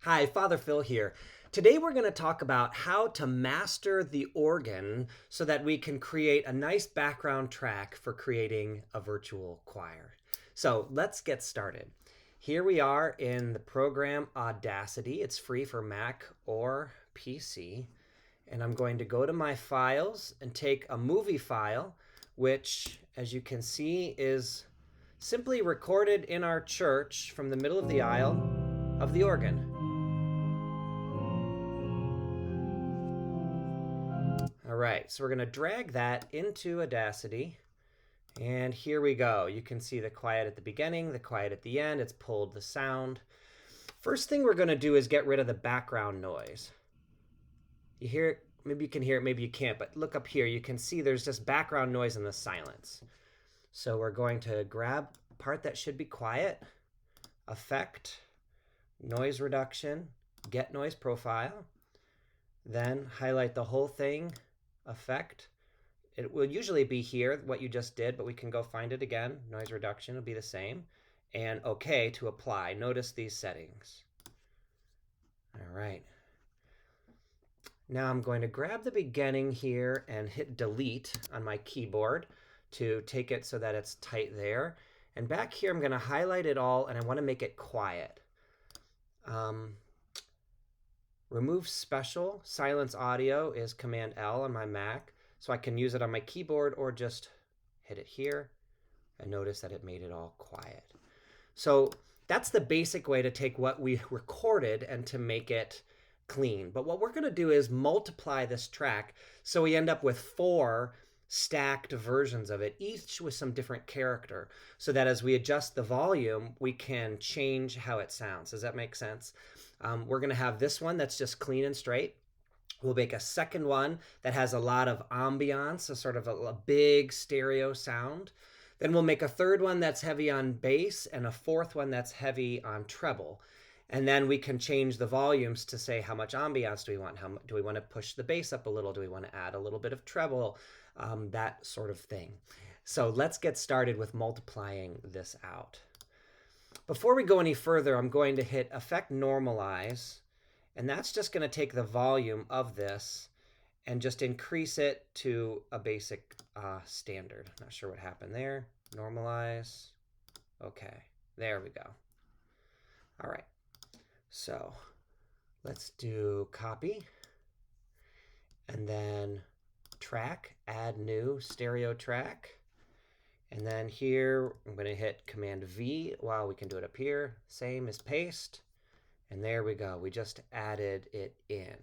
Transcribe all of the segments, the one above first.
Hi, Father Phil here. Today we're going to talk about how to master the organ so that we can create a nice background track for creating a virtual choir. So let's get started. Here we are in the program Audacity. It's free for Mac or PC. And I'm going to go to my files and take a movie file, which, as you can see, is simply recorded in our church from the middle of the aisle of the organ. All right, so we're going to drag that into Audacity. And here we go. You can see the quiet at the beginning, the quiet at the end. It's pulled the sound. First thing we're going to do is get rid of the background noise. You hear it? Maybe you can hear it, maybe you can't, but look up here. You can see there's just background noise in the silence. So we're going to grab a part that should be quiet, Effect, Noise Reduction, Get Noise Profile, then highlight the whole thing, Effect. It will usually be here, what you just did, but we can go find it again. Noise reduction will be the same. And OK to apply. Notice these settings. All right. Now I'm going to grab the beginning here and hit delete on my keyboard to take it so that it's tight there. And back here, I'm going to highlight it all, and I want to make it quiet. Remove special. Silence audio is Command L on my Mac. So I can use it on my keyboard or just hit it here. And notice that it made it all quiet. So that's the basic way to take what we recorded and to make it clean. But what we're going to do is multiply this track so we end up with 4 stacked versions of it, each with some different character, so that as we adjust the volume, we can change how it sounds. Does that make sense? We're going to have this one that's just clean and straight. We'll make a second one that has a lot of ambiance, a sort of a big stereo sound. Then we'll make a third one that's heavy on bass and a fourth one that's heavy on treble. And then we can change the volumes to say how much ambiance do we want? How do we want to push the bass up a little? Do we want to add a little bit of treble? That sort of thing. So let's get started with multiplying this out. Before we go any further, I'm going to hit Effect Normalize. And that's just going to take the volume of this and just increase it to a basic standard. Not sure what happened there. Normalize. OK, there we go. All right. So let's do copy. And then track, add new stereo track. And then here, I'm going to hit Command V. Wow, we can do it up here. Same as paste. And there we go. We just added it in.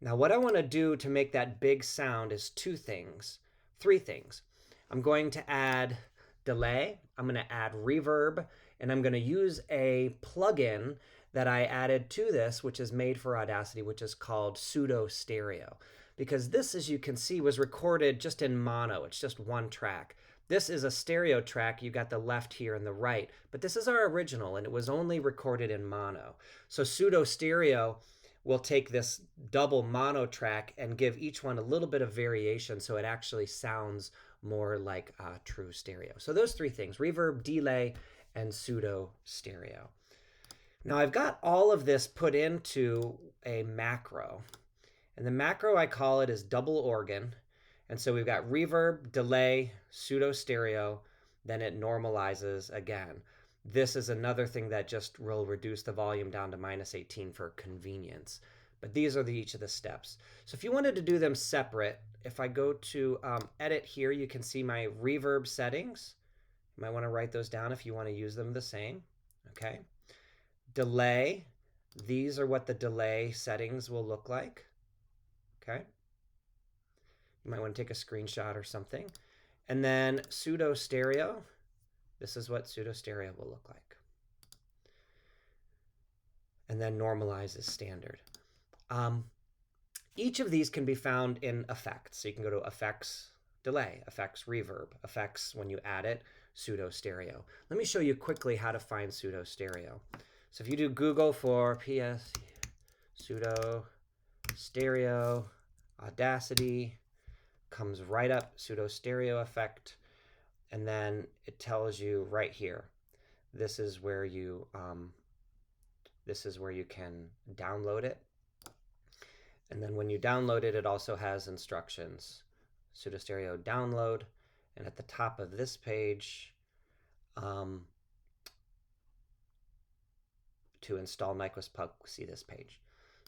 Now, what I want to do to make that big sound is 3 things. I'm going to add delay. I'm going to add reverb. And I'm going to use a plugin that I added to this, which is made for Audacity, which is called Pseudo Stereo. Because this, as you can see, was recorded just in mono. It's just one track. This is a stereo track. You got the left here and the right, but this is our original, and it was only recorded in mono. So Pseudo Stereo will take this double mono track and give each one a little bit of variation so it actually sounds more like true stereo. So those 3 things, reverb, delay, and Pseudo Stereo. Now I've got all of this put into a macro, and the macro I call it is double organ. And so we've got reverb, delay, pseudo stereo, then it normalizes again. This is another thing that just will reduce the volume down to -18 for convenience. But these are each of the steps. So if you wanted to do them separate, if I go to edit here, you can see my reverb settings. You might want to write those down if you want to use them the same. Okay. Delay, these are what the delay settings will look like. Okay. You might want to take a screenshot or something. And then pseudo stereo, this is what pseudo stereo will look like. And then normalize is standard. Each of these can be found in effects. So you can go to effects, delay, effects, reverb, effects when you add it, pseudo stereo. Let me show you quickly how to find pseudo stereo. So if you do Google for PS pseudo stereo, Audacity, comes right up, pseudo stereo effect, and then it tells you right here. This is where you this is where you can download it. And then when you download it, it also has instructions. Pseudo Stereo download, and at the top of this page, to install Nyquist Puck, see this page.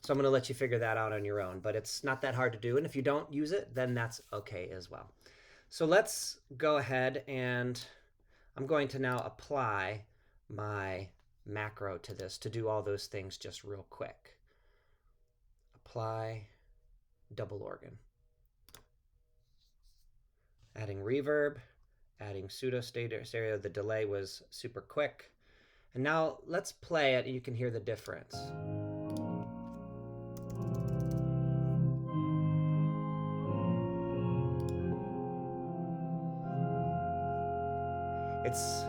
So I'm going to let you figure that out on your own, but it's not that hard to do. And if you don't use it, then that's okay as well. So let's go ahead, and I'm going to now apply my macro to this to do all those things just real quick. Apply double organ. Adding reverb, adding pseudo stereo. The delay was super quick. And now let's play it and you can hear the difference. It's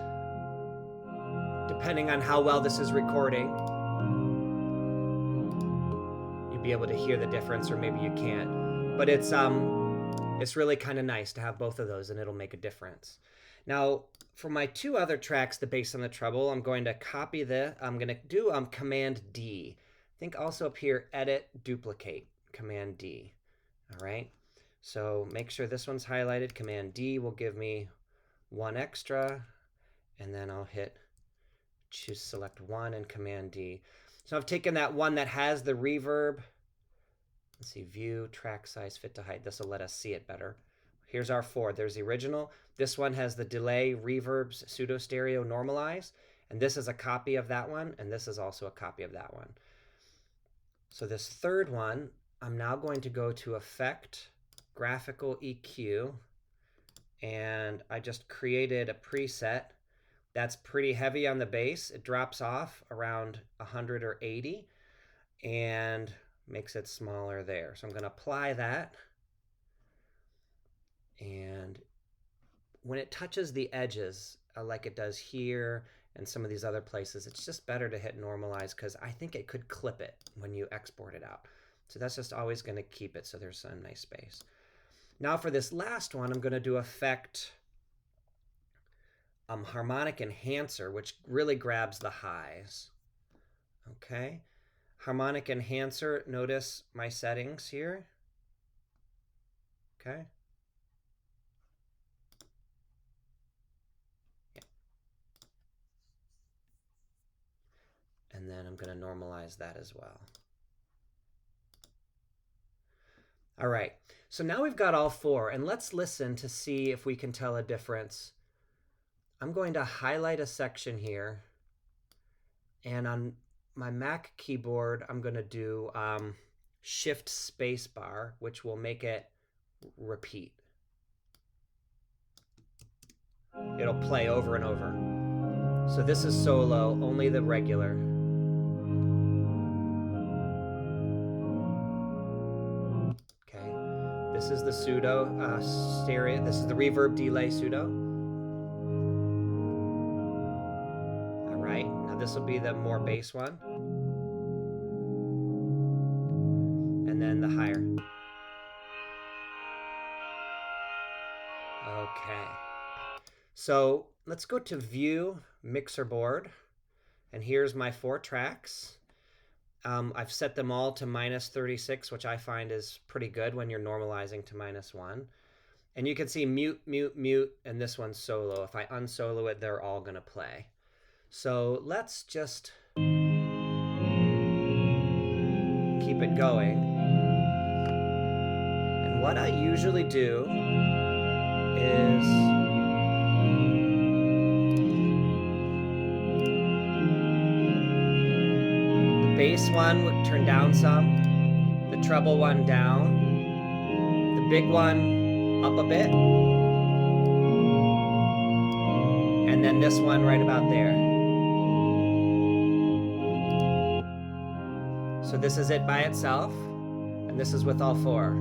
depending on how well this is recording, you'll be able to hear the difference, or maybe you can't. But it's really kind of nice to have both of those, and it'll make a difference. Now, for my two other tracks, the bass and the treble, I'm going to copy the, I'm going to do Command D. I think also up here, Edit, Duplicate, Command D. All right, so make sure this one's highlighted. Command D will give me one extra, and then I'll hit choose select one and Command D. So I've taken that one that has the reverb. Let's see, view, track size, fit to height. This will let us see it better. Here's our 4. There's the original. This one has the delay, reverbs, pseudo stereo, normalize, and this is a copy of that one, and this is also a copy of that one. So this third one, I'm now going to go to Effect, Graphical EQ, and I just created a preset that's pretty heavy on the bass. It drops off around 100 or 80 and makes it smaller there. So I'm going to apply that. And when it touches the edges, like it does here and some of these other places, it's just better to hit normalize because I think it could clip it when you export it out. So that's just always going to keep it so there's a nice space. Now for this last one, I'm going to do Effect, Harmonic Enhancer, which really grabs the highs. Okay, Harmonic Enhancer, notice my settings here. Okay. Yeah. And then I'm going to normalize that as well. All right, so now we've got all 4, and let's listen to see if we can tell a difference. I'm going to highlight a section here, and on my Mac keyboard, I'm going to do Shift Spacebar, which will make it repeat. It'll play over and over. So this is solo, only the regular. Okay, this is the pseudo stereo. This is the reverb delay pseudo. All right, now this will be the more bass one. And then the higher. Okay. So let's go to View, Mixer Board, and here's my 4 tracks. I've set them all to -36, which I find is pretty good when you're normalizing to -1. And you can see mute, mute, mute, and this one's solo. If I unsolo it, they're all going to play. So let's just keep it going. And what I usually do is the bass one would turn down some, the treble one down, the big one up a bit, and then this one right about there. So this is it by itself, and this is with all 4.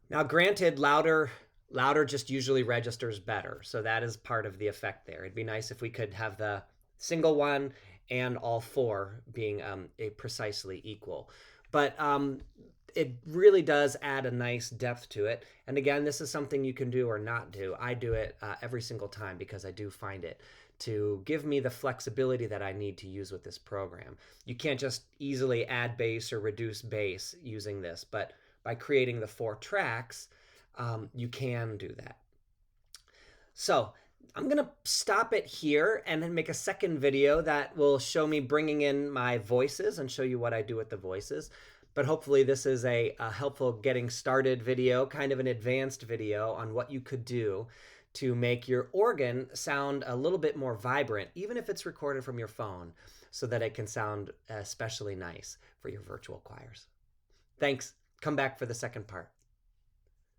Now granted, louder just usually registers better, so that is part of the effect there. It'd be nice if we could have the single one and all 4 being precisely equal. But it really does add a nice depth to it. And again, this is something you can do or not do. I do it every single time because I do find it to give me the flexibility that I need to use with this program. You can't just easily add bass or reduce bass using this, but by creating the 4 tracks, you can do that. So I'm going to stop it here and then make a second video that will show me bringing in my voices and show you what I do with the voices. But hopefully this is a helpful getting started video, kind of an advanced video on what you could do to make your organ sound a little bit more vibrant, even if it's recorded from your phone, so that it can sound especially nice for your virtual choirs. Thanks. Come back for the second part.